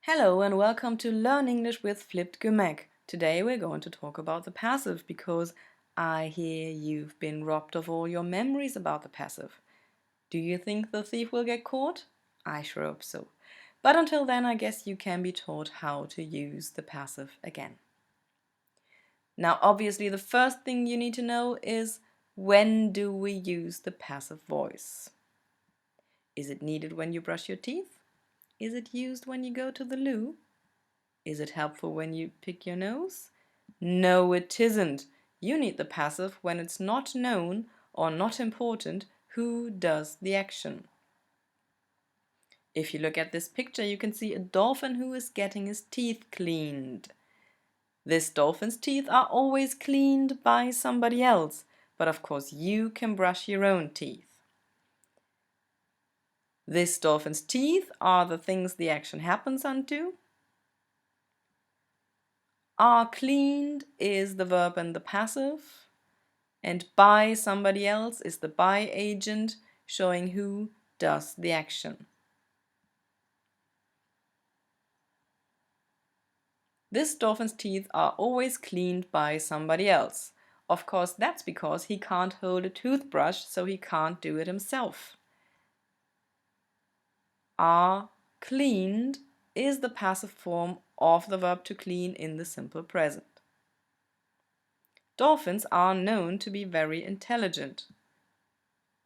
Hello and welcome to Learn English with Flipped Gemäck. Today we're going to talk about the passive because I hear you've been robbed of all your memories about the passive. Do you think the thief will get caught? I sure hope so. But until then, I guess you can be taught how to use the passive again. Now, obviously, the first thing you need to know is when do we use the passive voice? Is it needed when you brush your teeth? Is it used when you go to the loo? Is it helpful when you pick your nose? No, it isn't. You need the passive when it's not known or not important who does the action. If you look at this picture, you can see a dolphin who is getting his teeth cleaned. This dolphin's teeth are always cleaned by somebody else, but of course you can brush your own teeth. This dolphin's teeth are the things the action happens unto. Are cleaned is the verb in the passive, and by somebody else is the by agent showing who does the action. This dolphin's teeth are always cleaned by somebody else. Of course, that's because he can't hold a toothbrush, so he can't do it himself. Are cleaned is the passive form of the verb to clean in the simple present. Dolphins are known to be very intelligent.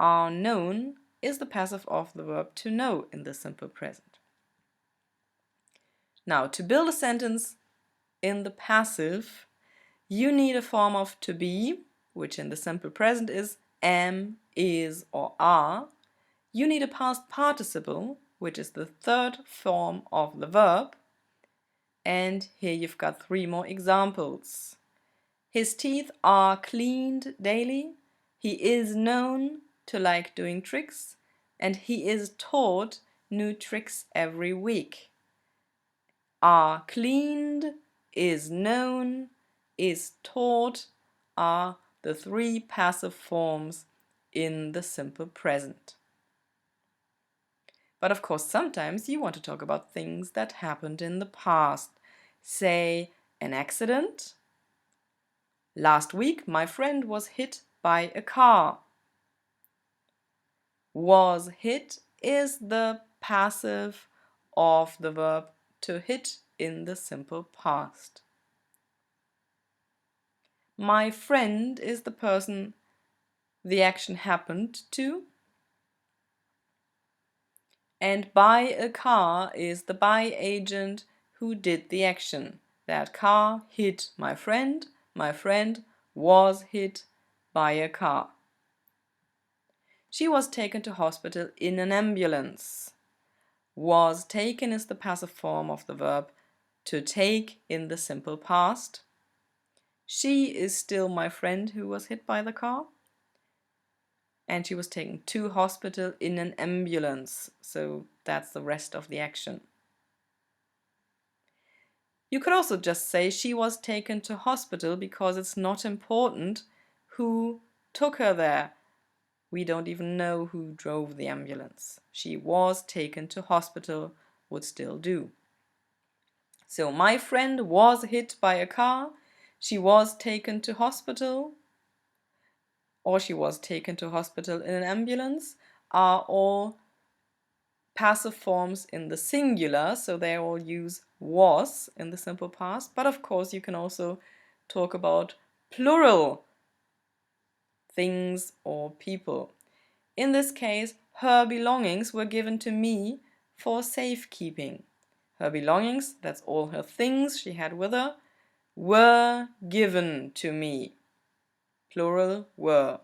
Are known is the passive of the verb to know in the simple present. Now, to build a sentence in the passive, you need a form of to be, which in the simple present is am, is, or are. You need a past participle, which is the third form of the verb. And here you've got three more examples. His teeth are cleaned daily. He is known to like doing tricks. And he is taught new tricks every week. Are cleaned, is known, is taught are the three passive forms in the simple present. But of course, sometimes you want to talk about things that happened in the past. Say, an accident. Last week, my friend was hit by a car. Was hit is the passive of the verb to hit in the simple past. My friend is the person the action happened to. And by a car is the by agent who did the action. That car hit my friend was hit by a car. She was taken to hospital in an ambulance. Was taken is the passive form of the verb to take in the simple past. She is still my friend who was hit by the car. And she was taken to hospital in an ambulance. So that's the rest of the action. You could also just say she was taken to hospital because it's not important who took her there. We don't even know who drove the ambulance. She was taken to hospital would still do. So my friend was hit by a car. She was taken to hospital, or she was taken to hospital in an ambulance, are all passive forms in the singular, so they all use was in the simple past. But of course, you can also talk about plural things or people. In this case, her belongings were given to me for safekeeping. Her belongings, that's all her things she had with her, were given to me. Plural were.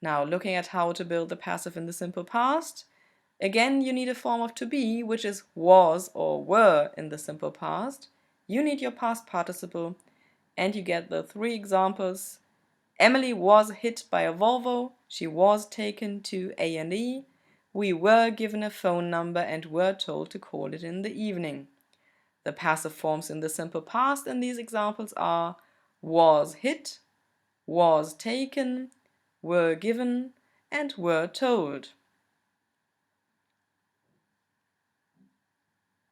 Now, looking at how to build the passive in the simple past, again, you need a form of to be, which is was or were in the simple past. You need your past participle, and you get the three examples. Emily was hit by a Volvo. She was taken to A&E. We were given a phone number and were told to call it in the evening. The passive forms in the simple past in these examples are was hit, was taken, were given, and were told.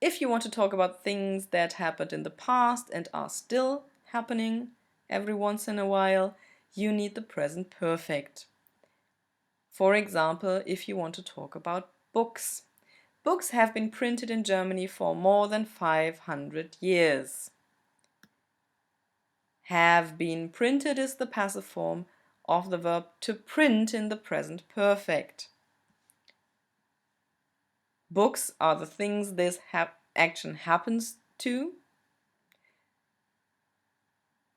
If you want to talk about things that happened in the past and are still happening every once in a while, you need the present perfect. For example, if you want to talk about books. Books have been printed in Germany for more than 500 years. Have been printed is the passive form of the verb to print in the present perfect. Books are the things this action happens to.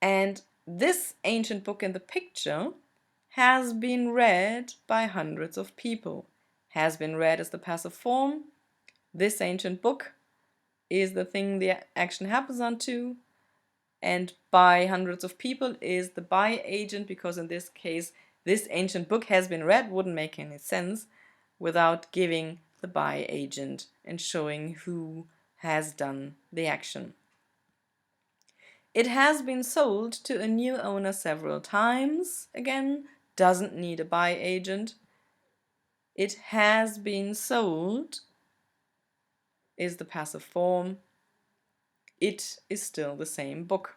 And this ancient book in the picture has been read by hundreds of people. Has been read is the passive form. This ancient book is the thing the action happens onto. And by hundreds of people is the by agent, because in this case, this ancient book has been read wouldn't make any sense without giving the by agent and showing who has done the action. It has been sold to a new owner several times. Again, doesn't need a by agent. It has been sold is the passive form. It is still the same book.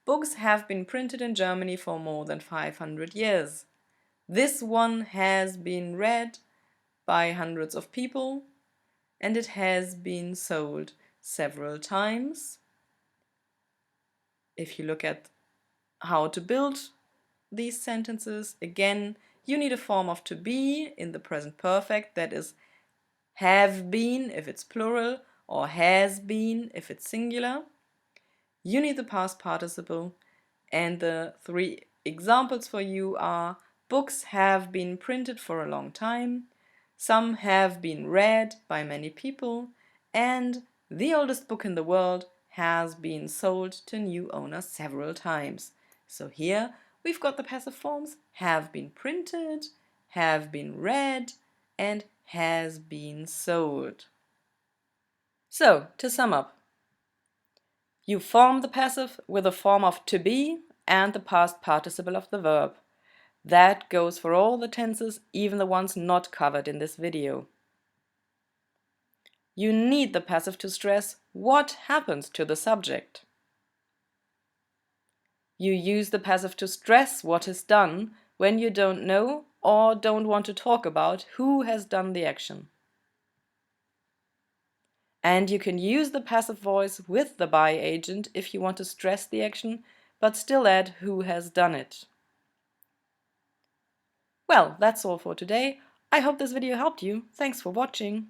Books have been printed in Germany for more than 500 years. This one has been read by hundreds of people and it has been sold several times. If you look at how to build these sentences, again, you need a form of to be in the present perfect, that is have been if it's plural or has been if it's singular. You need the past participle, and the three examples for you are: books have been printed for a long time, some have been read by many people, and the oldest book in the world has been sold to new owners several times. So here we've got the passive forms have been printed, have been read, and has been sold. So, to sum up, you form the passive with a form of to be and the past participle of the verb. That goes for all the tenses, even the ones not covered in this video. You need the passive to stress what happens to the subject. You use the passive to stress what is done when you don't know or don't want to talk about who has done the action. And you can use the passive voice with the by agent if you want to stress the action, but still add who has done it. Well, that's all for today. I hope this video helped you. Thanks for watching.